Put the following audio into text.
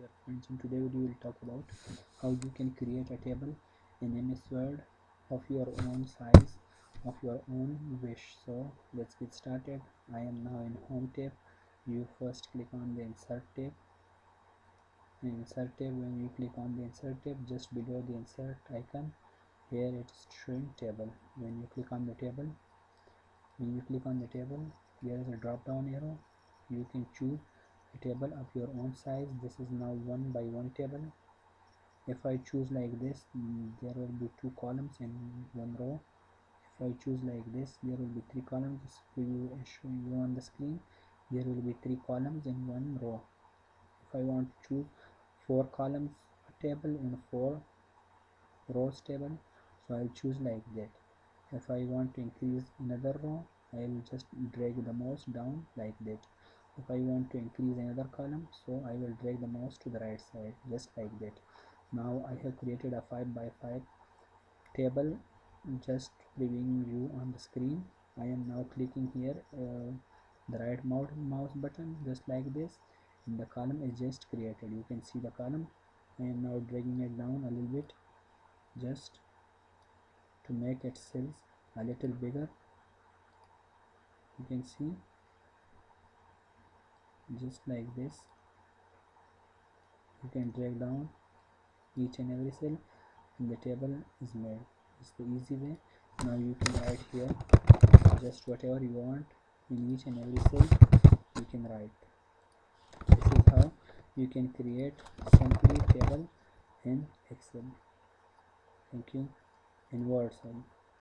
dear friends. In today's video we will talk about how you can create a table in MS Word of your own size, of your own wish. So let's get started. I am now in Home tab. You first click on the Insert tab. When you click on the Insert tab, just below the Insert icon, here it is showing table. When you click on the table, there is a drop down arrow. You can choose a table of your own size. This is now 1 by 1 table. If I choose like this, there will be 2 columns in 1 row. If I choose like this, there will be 3 columns. Just to show you on the screen, there will be 3 columns in 1 row. If I want to choose 4 columns table in 4 rows table, so I'll choose like that. If I want to increase another row, I will just drag the mouse down like that. If I want to increase another column, so I will drag the mouse to the right side, just like that. Now I have created a 5 by 5 table, just previewing you on the screen. I am now clicking here the right mouse button, just like this, and the column is just created. You can see the column. I am now dragging it down a little bit, just to make its cells a little bigger. You can see, just like this. You can drag down each and every cell and the table is made. It's the easy way. Now you can write here just whatever you want in each and every cell. You can write. This is how you can create simply table in Excel. Thank you. In Word, sorry.